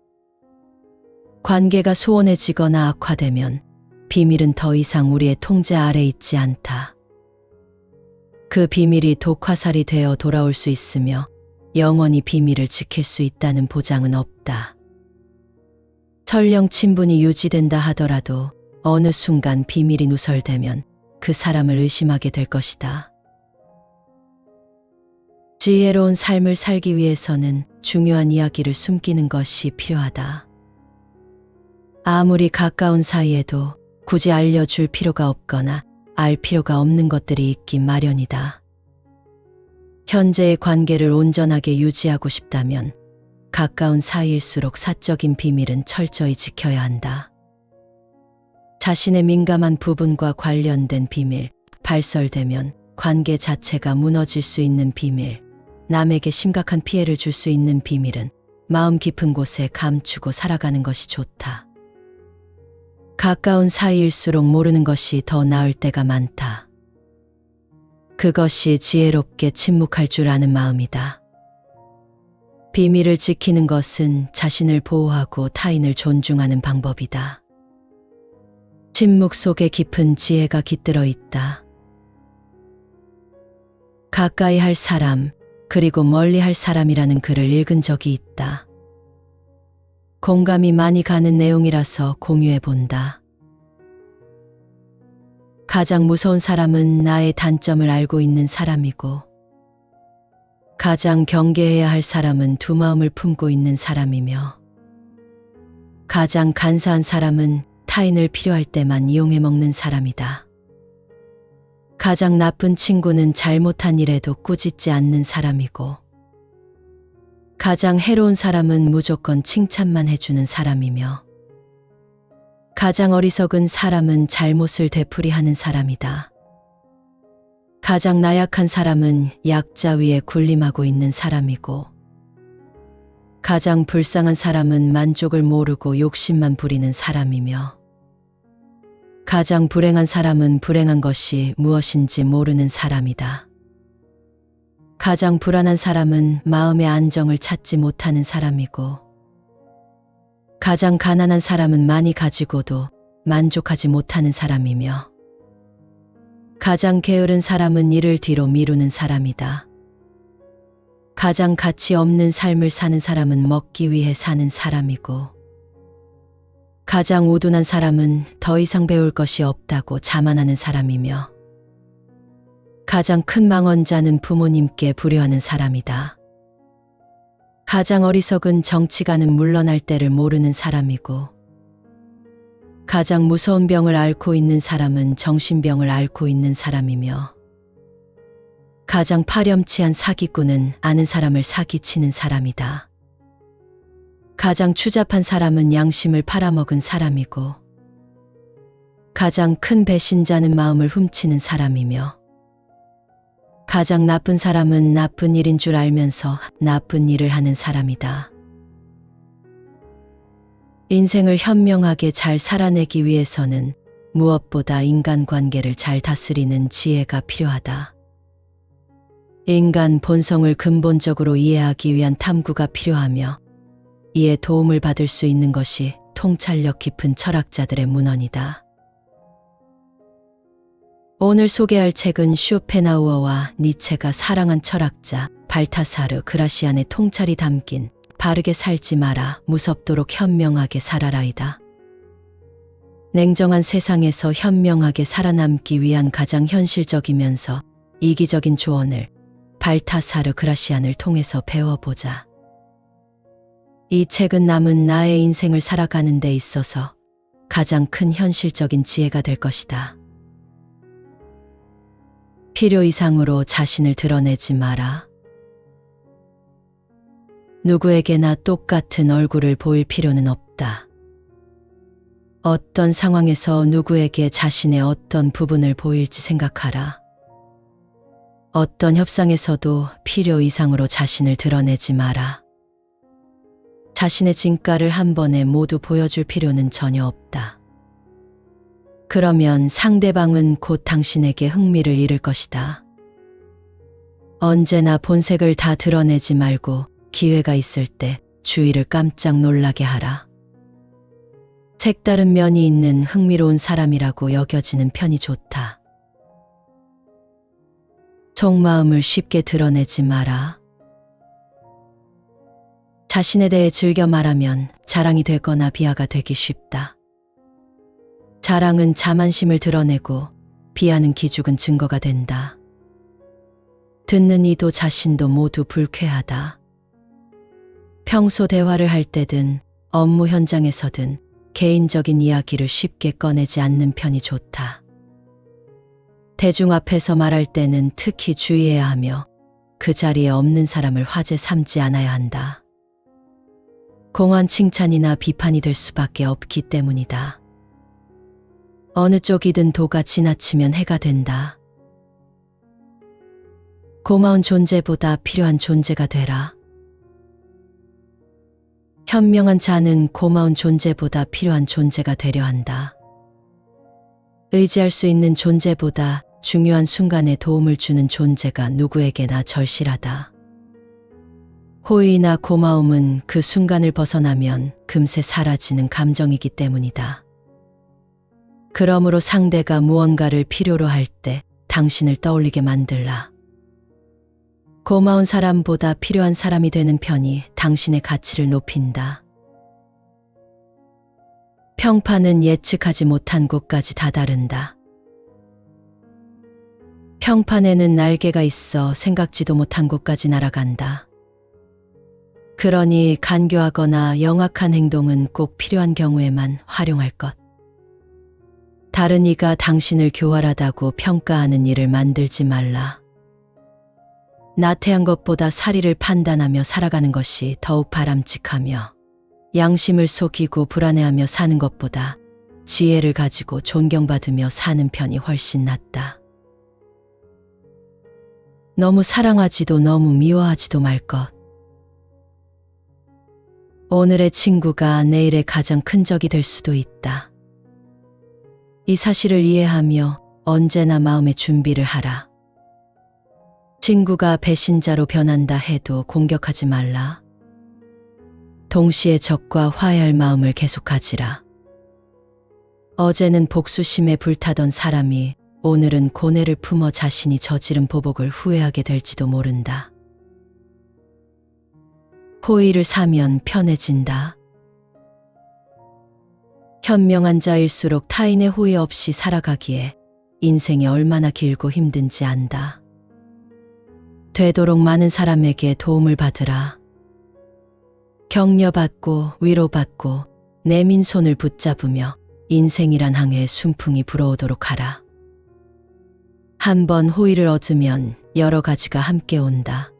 관계가 소원해지거나 악화되면 비밀은 더 이상 우리의 통제 아래 있지 않다. 그 비밀이 독화살이 되어 돌아올 수 있으며 영원히 비밀을 지킬 수 있다는 보장은 없다. 설령 친분이 유지된다 하더라도 어느 순간 비밀이 누설되면 그 사람을 의심하게 될 것이다. 지혜로운 삶을 살기 위해서는 중요한 이야기를 숨기는 것이 필요하다. 아무리 가까운 사이에도 굳이 알려줄 필요가 없거나 알 필요가 없는 것들이 있기 마련이다. 현재의 관계를 온전하게 유지하고 싶다면 가까운 사이일수록 사적인 비밀은 철저히 지켜야 한다. 자신의 민감한 부분과 관련된 비밀, 발설되면 관계 자체가 무너질 수 있는 비밀, 남에게 심각한 피해를 줄 수 있는 비밀은 마음 깊은 곳에 감추고 살아가는 것이 좋다. 가까운 사이일수록 모르는 것이 더 나을 때가 많다. 그것이 지혜롭게 침묵할 줄 아는 마음이다. 비밀을 지키는 것은 자신을 보호하고 타인을 존중하는 방법이다. 침묵 속에 깊은 지혜가 깃들어 있다. 가까이 할 사람, 그리고 멀리 할 사람이라는 글을 읽은 적이 있다. 공감이 많이 가는 내용이라서 공유해 본다. 가장 무서운 사람은 나의 단점을 알고 있는 사람이고, 가장 경계해야 할 사람은 두 마음을 품고 있는 사람이며, 가장 간사한 사람은 타인을 필요할 때만 이용해 먹는 사람이다. 가장 나쁜 친구는 잘못한 일에도 꾸짖지 않는 사람이고, 가장 해로운 사람은 무조건 칭찬만 해주는 사람이며, 가장 어리석은 사람은 잘못을 되풀이하는 사람이다. 가장 나약한 사람은 약자 위에 군림하고 있는 사람이고, 가장 불쌍한 사람은 만족을 모르고 욕심만 부리는 사람이며, 가장 불행한 사람은 불행한 것이 무엇인지 모르는 사람이다. 가장 불안한 사람은 마음의 안정을 찾지 못하는 사람이고, 가장 가난한 사람은 많이 가지고도 만족하지 못하는 사람이며, 가장 게으른 사람은 일을 뒤로 미루는 사람이다. 가장 가치 없는 삶을 사는 사람은 먹기 위해 사는 사람이고, 가장 우둔한 사람은 더 이상 배울 것이 없다고 자만하는 사람이며, 가장 큰 망언자는 부모님께 불효하는 사람이다. 가장 어리석은 정치가는 물러날 때를 모르는 사람이고, 가장 무서운 병을 앓고 있는 사람은 정신병을 앓고 있는 사람이며, 가장 파렴치한 사기꾼은 아는 사람을 사기치는 사람이다. 가장 추잡한 사람은 양심을 팔아먹은 사람이고, 가장 큰 배신자는 마음을 훔치는 사람이며, 가장 나쁜 사람은 나쁜 일인 줄 알면서 나쁜 일을 하는 사람이다. 인생을 현명하게 잘 살아내기 위해서는 무엇보다 인간관계를 잘 다스리는 지혜가 필요하다. 인간 본성을 근본적으로 이해하기 위한 탐구가 필요하며 이에 도움을 받을 수 있는 것이 통찰력 깊은 철학자들의 문헌이다. 오늘 소개할 책은 쇼펜하우어와 니체가 사랑한 철학자 발타사르 그라시안의 통찰이 담긴 바르게 살지 마라, 무섭도록 현명하게 살아라이다. 냉정한 세상에서 현명하게 살아남기 위한 가장 현실적이면서 이기적인 조언을 발타사르 그라시안을 통해서 배워보자. 이 책은 남은 나의 인생을 살아가는 데 있어서 가장 큰 현실적인 지혜가 될 것이다. 필요 이상으로 자신을 드러내지 마라. 누구에게나 똑같은 얼굴을 보일 필요는 없다. 어떤 상황에서 누구에게 자신의 어떤 부분을 보일지 생각하라. 어떤 협상에서도 필요 이상으로 자신을 드러내지 마라. 자신의 진가를 한 번에 모두 보여줄 필요는 전혀 없다. 그러면 상대방은 곧 당신에게 흥미를 잃을 것이다. 언제나 본색을 다 드러내지 말고 기회가 있을 때 주위를 깜짝 놀라게 하라. 색다른 면이 있는 흥미로운 사람이라고 여겨지는 편이 좋다. 속마음을 쉽게 드러내지 마라. 자신에 대해 즐겨 말하면 자랑이 되거나 비하가 되기 쉽다. 자랑은 자만심을 드러내고 비하는 기죽은 증거가 된다. 듣는 이도 자신도 모두 불쾌하다. 평소 대화를 할 때든 업무 현장에서든 개인적인 이야기를 쉽게 꺼내지 않는 편이 좋다. 대중 앞에서 말할 때는 특히 주의해야 하며 그 자리에 없는 사람을 화제 삼지 않아야 한다. 공허한 칭찬이나 비판이 될 수밖에 없기 때문이다. 어느 쪽이든 도가 지나치면 해가 된다. 고마운 존재보다 필요한 존재가 되라. 현명한 자는 고마운 존재보다 필요한 존재가 되려 한다. 의지할 수 있는 존재보다 중요한 순간에 도움을 주는 존재가 누구에게나 절실하다. 호의나 고마움은 그 순간을 벗어나면 금세 사라지는 감정이기 때문이다. 그러므로 상대가 무언가를 필요로 할 때 당신을 떠올리게 만들라. 고마운 사람보다 필요한 사람이 되는 편이 당신의 가치를 높인다. 평판은 예측하지 못한 곳까지 다다른다. 평판에는 날개가 있어 생각지도 못한 곳까지 날아간다. 그러니 간교하거나 영악한 행동은 꼭 필요한 경우에만 활용할 것. 다른 이가 당신을 교활하다고 평가하는 일을 만들지 말라. 나태한 것보다 사리를 판단하며 살아가는 것이 더욱 바람직하며 양심을 속이고 불안해하며 사는 것보다 지혜를 가지고 존경받으며 사는 편이 훨씬 낫다. 너무 사랑하지도 너무 미워하지도 말 것. 오늘의 친구가 내일의 가장 큰 적이 될 수도 있다. 이 사실을 이해하며 언제나 마음의 준비를 하라. 친구가 배신자로 변한다 해도 공격하지 말라. 동시에 적과 화해할 마음을 계속하지라. 어제는 복수심에 불타던 사람이 오늘은 고뇌를 품어 자신이 저지른 보복을 후회하게 될지도 모른다. 호의를 사면 편해진다. 현명한 자일수록 타인의 호의 없이 살아가기에 인생이 얼마나 길고 힘든지 안다. 되도록 많은 사람에게 도움을 받으라. 격려받고 위로받고 내민 손을 붙잡으며 인생이란 항해에 순풍이 불어오도록 하라. 한 번 호의를 얻으면 여러 가지가 함께 온다.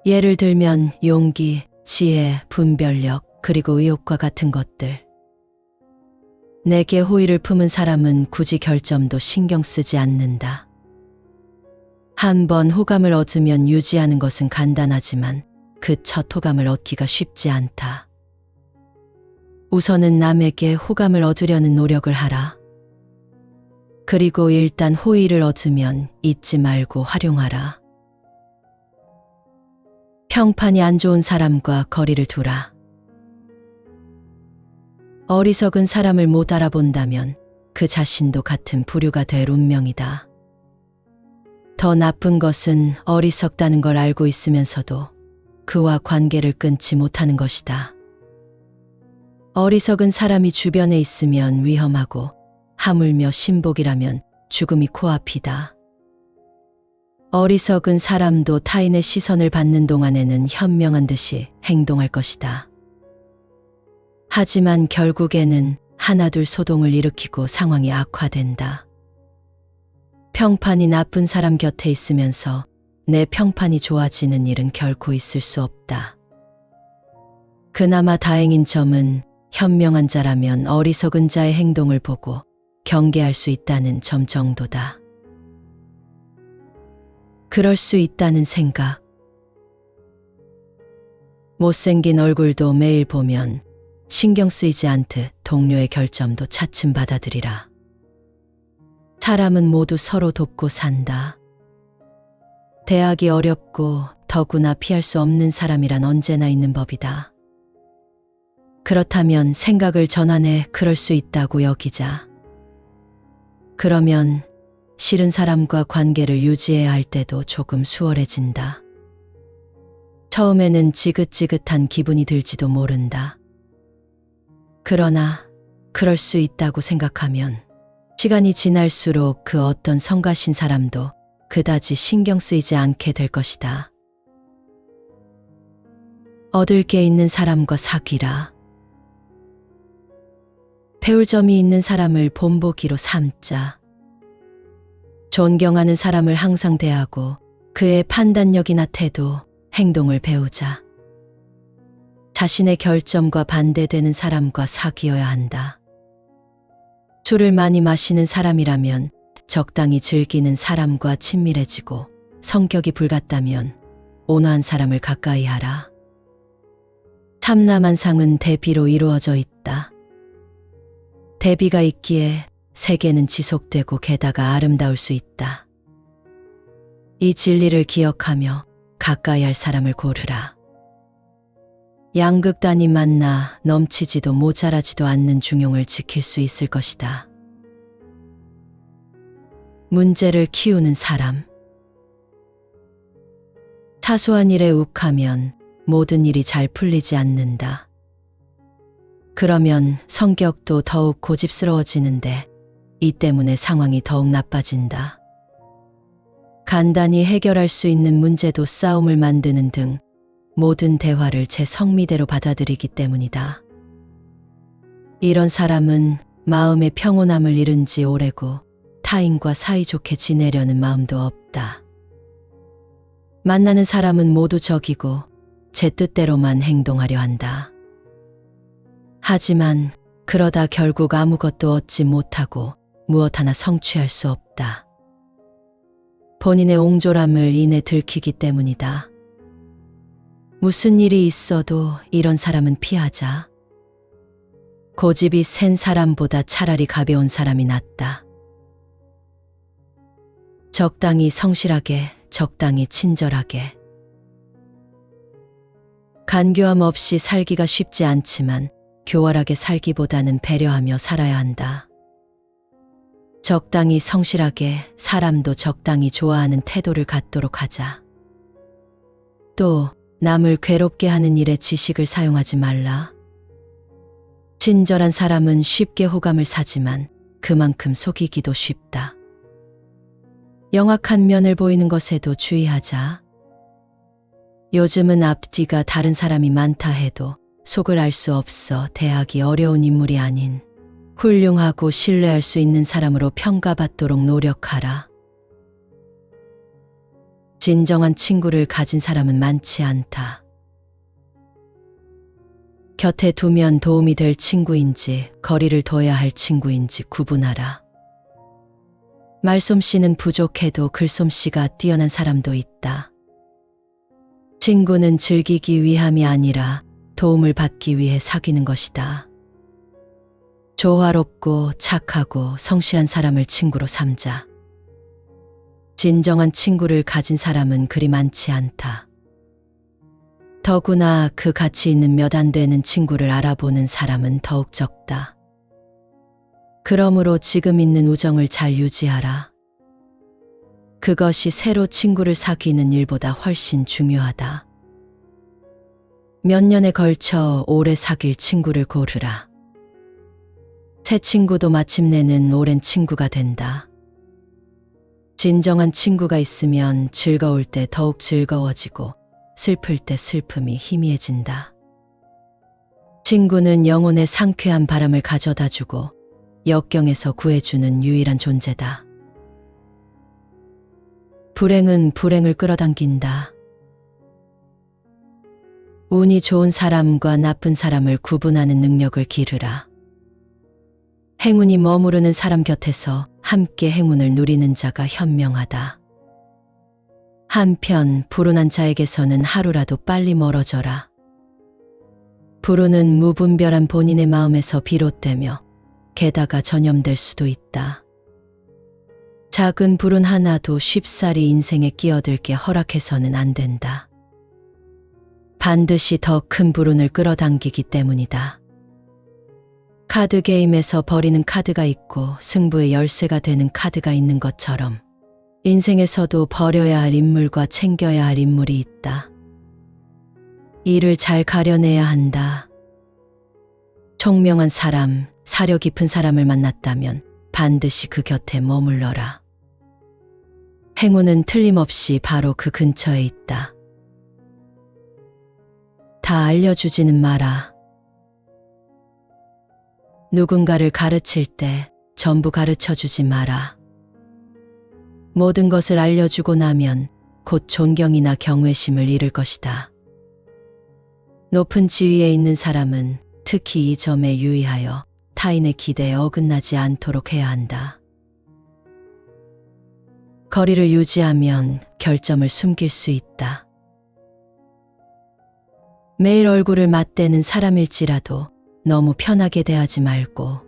예를 들면 용기, 지혜, 분별력, 그리고 의욕과 같은 것들. 내게 호의를 품은 사람은 굳이 결점도 신경 쓰지 않는다. 한 번 호감을 얻으면 유지하는 것은 간단하지만 그 첫 호감을 얻기가 쉽지 않다. 우선은 남에게 호감을 얻으려는 노력을 하라. 그리고 일단 호의를 얻으면 잊지 말고 활용하라. 평판이 안 좋은 사람과 거리를 두라. 어리석은 사람을 못 알아본다면 그 자신도 같은 부류가 될 운명이다. 더 나쁜 것은 어리석다는 걸 알고 있으면서도 그와 관계를 끊지 못하는 것이다. 어리석은 사람이 주변에 있으면 위험하고 하물며 신복이라면 죽음이 코앞이다. 어리석은 사람도 타인의 시선을 받는 동안에는 현명한 듯이 행동할 것이다. 하지만 결국에는 하나둘 소동을 일으키고 상황이 악화된다. 평판이 나쁜 사람 곁에 있으면서 내 평판이 좋아지는 일은 결코 있을 수 없다. 그나마 다행인 점은 현명한 자라면 어리석은 자의 행동을 보고 경계할 수 있다는 점 정도다. 그럴 수 있다는 생각. 못생긴 얼굴도 매일 보면 신경 쓰이지 않듯 동료의 결점도 차츰 받아들이라. 사람은 모두 서로 돕고 산다. 대하기 어렵고 더구나 피할 수 없는 사람이란 언제나 있는 법이다. 그렇다면 생각을 전환해 그럴 수 있다고 여기자. 그러면 싫은 사람과 관계를 유지해야 할 때도 조금 수월해진다. 처음에는 지긋지긋한 기분이 들지도 모른다. 그러나 그럴 수 있다고 생각하면 시간이 지날수록 그 어떤 성가신 사람도 그다지 신경 쓰이지 않게 될 것이다. 얻을 게 있는 사람과 사귀라. 배울 점이 있는 사람을 본보기로 삼자. 존경하는 사람을 항상 대하고 그의 판단력이나 태도, 행동을 배우자. 자신의 결점과 반대되는 사람과 사귀어야 한다. 술을 많이 마시는 사람이라면 적당히 즐기는 사람과 친밀해지고 성격이 불같다면 온화한 사람을 가까이 하라. 참나만상은 대비로 이루어져 있다. 대비가 있기에 세계는 지속되고 게다가 아름다울 수 있다. 이 진리를 기억하며 가까이 할 사람을 고르라. 양극단이 만나 넘치지도 모자라지도 않는 중용을 지킬 수 있을 것이다. 문제를 키우는 사람. 사소한 일에 욱하면 모든 일이 잘 풀리지 않는다. 그러면 성격도 더욱 고집스러워지는데 이 때문에 상황이 더욱 나빠진다. 간단히 해결할 수 있는 문제도 싸움을 만드는 등 모든 대화를 제 성미대로 받아들이기 때문이다. 이런 사람은 마음의 평온함을 잃은 지 오래고 타인과 사이좋게 지내려는 마음도 없다. 만나는 사람은 모두 적이고 제 뜻대로만 행동하려 한다. 하지만 그러다 결국 아무것도 얻지 못하고 무엇 하나 성취할 수 없다. 본인의 옹졸함을 인해 들키기 때문이다. 무슨 일이 있어도 이런 사람은 피하자. 고집이 센 사람보다 차라리 가벼운 사람이 낫다. 적당히 성실하게, 적당히 친절하게. 간교함 없이 살기가 쉽지 않지만 교활하게 살기보다는 배려하며 살아야 한다. 적당히 성실하게 사람도 적당히 좋아하는 태도를 갖도록 하자. 또 남을 괴롭게 하는 일에 지식을 사용하지 말라. 친절한 사람은 쉽게 호감을 사지만 그만큼 속이기도 쉽다. 영악한 면을 보이는 것에도 주의하자. 요즘은 앞뒤가 다른 사람이 많다 해도 속을 알 수 없어 대하기 어려운 인물이 아닌 훌륭하고 신뢰할 수 있는 사람으로 평가받도록 노력하라. 진정한 친구를 가진 사람은 많지 않다. 곁에 두면 도움이 될 친구인지 거리를 둬야 할 친구인지 구분하라. 말솜씨는 부족해도 글솜씨가 뛰어난 사람도 있다. 친구는 즐기기 위함이 아니라 도움을 받기 위해 사귀는 것이다. 조화롭고 착하고 성실한 사람을 친구로 삼자. 진정한 친구를 가진 사람은 그리 많지 않다. 더구나 그 가치 있는 몇 안 되는 친구를 알아보는 사람은 더욱 적다. 그러므로 지금 있는 우정을 잘 유지하라. 그것이 새로 친구를 사귀는 일보다 훨씬 중요하다. 몇 년에 걸쳐 오래 사귈 친구를 고르라. 새 친구도 마침내는 오랜 친구가 된다. 진정한 친구가 있으면 즐거울 때 더욱 즐거워지고 슬플 때 슬픔이 희미해진다. 친구는 영혼의 상쾌한 바람을 가져다주고 역경에서 구해주는 유일한 존재다. 불행은 불행을 끌어당긴다. 운이 좋은 사람과 나쁜 사람을 구분하는 능력을 기르라. 행운이 머무르는 사람 곁에서 함께 행운을 누리는 자가 현명하다. 한편 불운한 자에게서는 하루라도 빨리 멀어져라. 불운은 무분별한 본인의 마음에서 비롯되며 게다가 전염될 수도 있다. 작은 불운 하나도 쉽사리 인생에 끼어들게 허락해서는 안 된다. 반드시 더 큰 불운을 끌어당기기 때문이다. 카드 게임에서 버리는 카드가 있고 승부의 열쇠가 되는 카드가 있는 것처럼 인생에서도 버려야 할 인물과 챙겨야 할 인물이 있다. 이를 잘 가려내야 한다. 총명한 사람, 사려 깊은 사람을 만났다면 반드시 그 곁에 머물러라. 행운은 틀림없이 바로 그 근처에 있다. 다 알려주지는 마라. 누군가를 가르칠 때 전부 가르쳐주지 마라. 모든 것을 알려주고 나면 곧 존경이나 경외심을 잃을 것이다. 높은 지위에 있는 사람은 특히 이 점에 유의하여 타인의 기대에 어긋나지 않도록 해야 한다. 거리를 유지하면 결점을 숨길 수 있다. 매일 얼굴을 맞대는 사람일지라도 너무 편하게 대하지 말고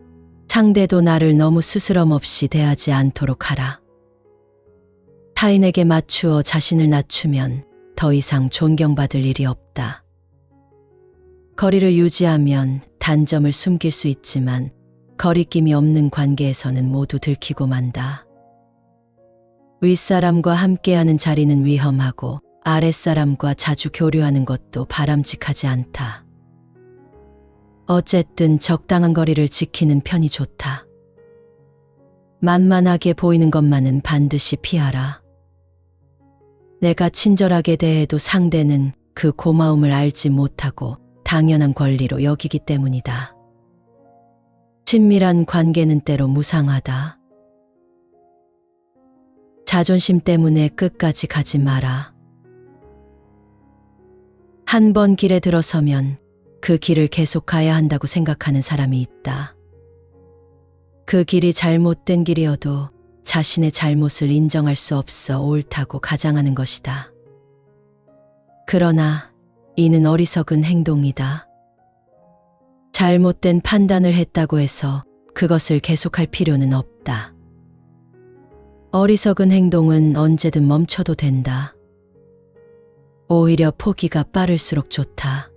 상대도 나를 너무 스스럼 없이 대하지 않도록 하라. 타인에게 맞추어 자신을 낮추면 더 이상 존경받을 일이 없다. 거리를 유지하면 단점을 숨길 수 있지만 거리낌이 없는 관계에서는 모두 들키고 만다. 윗사람과 함께하는 자리는 위험하고 아랫사람과 자주 교류하는 것도 바람직하지 않다. 어쨌든 적당한 거리를 지키는 편이 좋다. 만만하게 보이는 것만은 반드시 피하라. 내가 친절하게 대해도 상대는 그 고마움을 알지 못하고 당연한 권리로 여기기 때문이다. 친밀한 관계는 때로 무상하다. 자존심 때문에 끝까지 가지 마라. 한 번 길에 들어서면 그 길을 계속 가야 한다고 생각하는 사람이 있다. 그 길이 잘못된 길이어도 자신의 잘못을 인정할 수 없어 옳다고 가장하는 것이다. 그러나 이는 어리석은 행동이다. 잘못된 판단을 했다고 해서 그것을 계속할 필요는 없다. 어리석은 행동은 언제든 멈춰도 된다. 오히려 포기가 빠를수록 좋다.